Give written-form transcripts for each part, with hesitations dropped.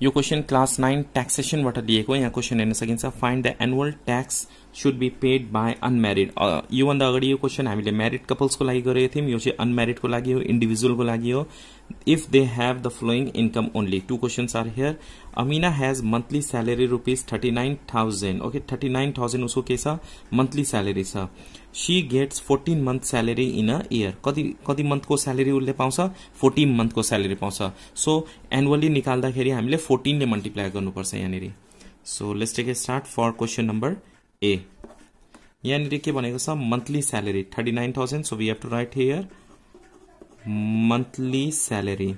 यो question class 9 ट्याक्सेसनबाट लिएको। यहाँ क्वेशन हेर्न सकिन्छ, find the annual tax should be paid by unmarried. योभन्दा अगाडि यो क्वेशन हामीले म्यारिड कपल्सको लागि गरेको थियौं, यो चाहिँ अनम्यारिडको लागि हो, इन्डिभिजुअलको लागि हो। If they have the flowing income only, two questions are here. Amina has monthly salary rupees 39,000। Okay, 39,000 उसको के छ, मंथली सैलरी छ। She gets 14 month salary in a year. कति मंथ को सैलरी उसले पाउँछ, 14 मंथ को सैलरी पाउँछ। सो एनुअली निकाल्दाखेरि हामीले 14 ले मल्टिप्लाई गर्नुपर्छ यहाँनिर। So let's take a start for question number A. यहाँनिर के भनेको छ, monthly salary 39,000। So we have to write here monthly salary.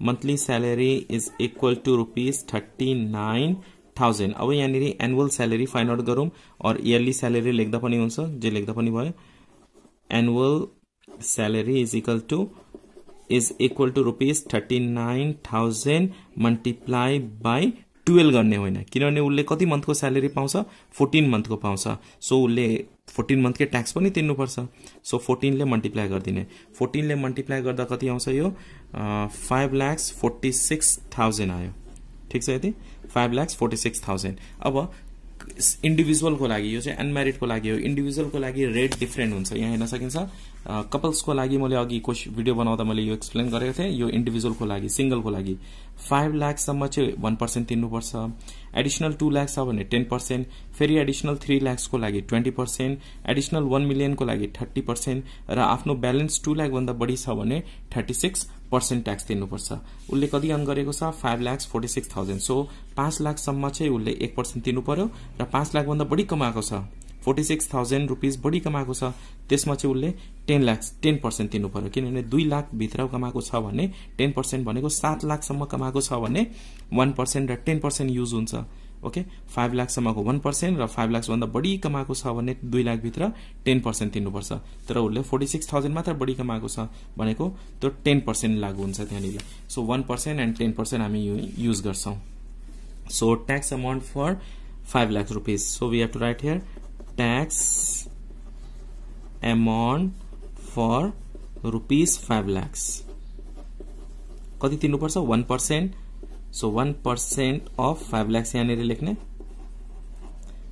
Monthly salary is equal to rupees 39,000। अब यहाँनिर एनुअल सैलरी फाइन्ड आउट गरौं और इयरली सैलरी लेख्दा पनि हुन्छ, जे लेख्दा पनि भयो। Annual salary is equal to rupees 39,000 multiply by 12 गर्ने होइन, किनभने उसले कति मन्थको सैलरी पाउँछ, 14 मन्थको पाउँछ। सो उसले 14 मन्थ के ट्याक्स पनि तिर्नुपर्छ। सो 14 ले मल्टिप्लाई गरिदिने। 14 ले मल्टिप्लाई गर्दा कति आउँछ, यो 5,46,000 आयो। ठीक छ, यति 5,46,000। अब इन्डिभिजुअल को लागि, यो चाहिँ अनम्यारिड को लागि हो। इन्डिभिजुअल को लागि रेट डिफरेन्ट हुन्छ, यहाँ हेर्न सकिन्छ। कपल्स को लागि मैले अघि भिडियो बनाउँदा मैले यो एक्सप्लेन गरेको थिएँ। यो इन्डिभिजुअल को लागि, सिंगल को लागि 5 लाख सम्म चाहिँ 1% तिर्नुपर्छ। एडिशनल 2 लाख छ भने 10%, फेरि एडिशनल 3 लाख को लागि 20%, एडिशनल 1 मिलियन को लागि 30% र आफ्नो ब्यालेन्स 2 लाख भन्दा बढी छ भने 36% ट्याक्स तिर्नुपर्छ। उसले कति अर्न गरेको छ, 5,46,000। सो 5 लाख सम्म चाहिँ उसले 1% तिर्नु पर्यो र 5 लाख भन्दा बढी कमाएको छ, 46,000 रुपीज बढी कमाएको छ, त्यसमा चाहिँ उसले 10% तिर्नु पर्यो। किनभने 2 लाख भित्र कमाएको छ भने 10% भनेको 7 लाख सम्म कमाएको छ भने 1% र 10% युज हुन्छ। ओके, 5 लाख सम्मको 1% र 5 लाख भन्दा बढी कमाएको छ भने 2 लाख भित्र 10% तिर्नुपर्छ। तर उसले 46,000 मात्र बढी कमाएको छ भनेको त्यो 10% लागू हुन्छ त्यहाँनिर। सो 1% एन्ड 10% हामी युज गर्छौं। So tax amount for 5 lakh rupees. So we have to write here tax amount for rupees 5 lakhs। कति तिर्नुपर्छ, 1%। सो 1% of 5 lakhs यहाँनिर लेख्ने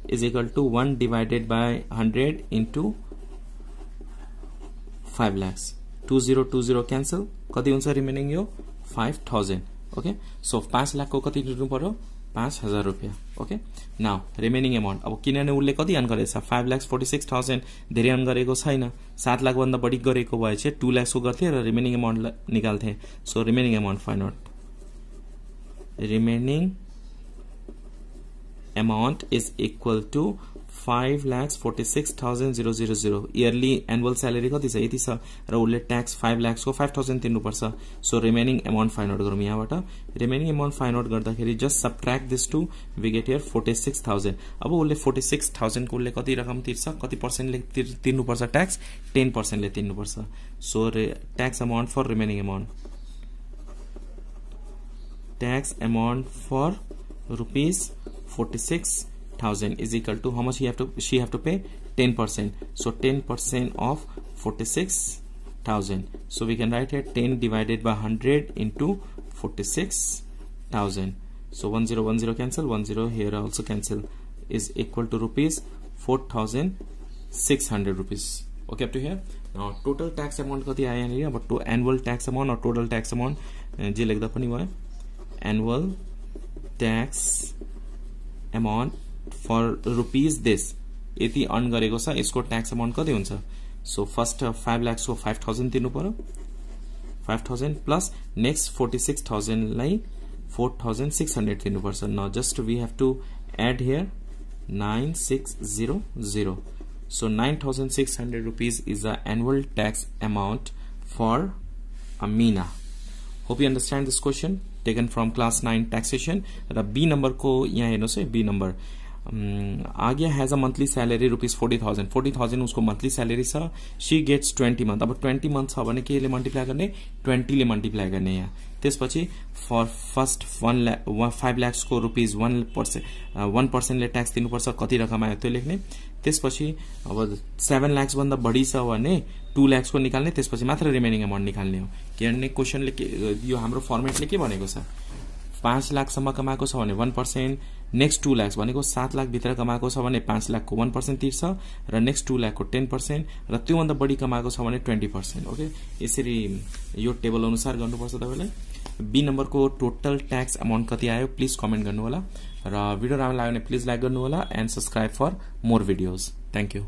is equal to 1 divided by 100 into 5 lakhs। 2020 cancel, कति हुन्छ रिमेनिङ, यो 5,000। Okay, so 5 lakh को कति तिर्नु पर्यो, 5,000 रुपियाँ। Okay, now remaining amount. अब किनभने उसले कति अर्न गरेछ, 5,46,000 धेरै अर्न गरेको छैन, 7 लाख भन्दा बढी गरेको भए चाहिँ 2 लाख को गर्थे र रिमेनिङ अमाउन्ट निकाल्थे। So remaining amount find out. Remaining amount is equal to 5,46,000। Yearly annual salary कति छ, यति छ र उसले ट्याक्स 5 लाख को 5,000 तिर्नुपर्छ। So remaining amount find out गरौँ। यहाँबाट रिमेनिङ अमाउन्ट फाइन्ड आउट गर्दाखेरि just subtract this two, we get here 46,000। अब उसले 46,000 को उसले कति रकम तिर्छ, कति पर्सेन्टले तिर्नुपर्छ ट्याक्स, 10% ले तिर्नुपर्छ। So tax amount for remaining amount, tax amount for rupees 46,000 is equal to how much she have to pay, 10%. So 10% of 46,000. So we can write here 10 divided by 100 into 46,000. So 1010 cancel, 10 here also cancel, is equal to rupees 4,600 rupees. Okay, up to here. Now total tax amount कति आयो यहाँनिर, अब annual tax amount or total tax amount जे लेख्दा पनि भयो, annual tax amount for rupees this यति earn गरेको छ, यसको ट्याक्स अमाउन्ट कति हुन्छ। सो फर्स्ट 5 लाख को 5,000 तिर्नु पर्यो, 5,000 प्लस नेक्स्ट 46,000 लाई 4,600 तिर्नुपर्छ। Now just we have to add here 9,600। So 9,600 rupees is the annual tax amount for Amina. Hope you understand this question taken from class 9 taxation. र बी नंबर को यहाँ हेर्नुहोस् है, बी नंबर आगे has a monthly salary rupees 40,000। 40,000 उसको monthly salary छ। She gets 20 month. अब 20 month छ भने के ले मल्टिप्लाई गर्ने, 20 ले मल्टिप्लाई गर्ने। यहाँ त्यसपछि फर फर्स्ट 5 लाख को रुपीज 1% ले ट्याक्स दिनुपर्छ, कति रकम आयो त्यो लेख्ने। त्यसपछि अब 7 लाख भन्दा बढी छ भने 2 लाख को निकाल्ने, त्यसपछि मात्र रिमेनिङ अमाउन्ट निकाल्ने हो। किनभने क्वेशनले यो हाम्रो फर्मेटले के भनेको छ, 5 लाखसम्म कमाएको छ भने 1%, नेक्स्ट 2 लाख भनेको 7 लाख भित्र कमाएको छ भने 5 लाखको 1% तिर्छ र नेक्स्ट 2 लाखको 10% र त्योभन्दा बढी कमाएको छ भने 20%। ओके, यसरी यो टेबल अनुसार गर्नुपर्छ तपाईले। बी नम्बरको टोटल ट्याक्स अमाउन्ट कति आयो प्लिज कमेन्ट गर्नु होला र भिडियो राम्रो लाग्यो भने प्लिज लाइक गर्नु होला and subscribe for more videos. Thank you.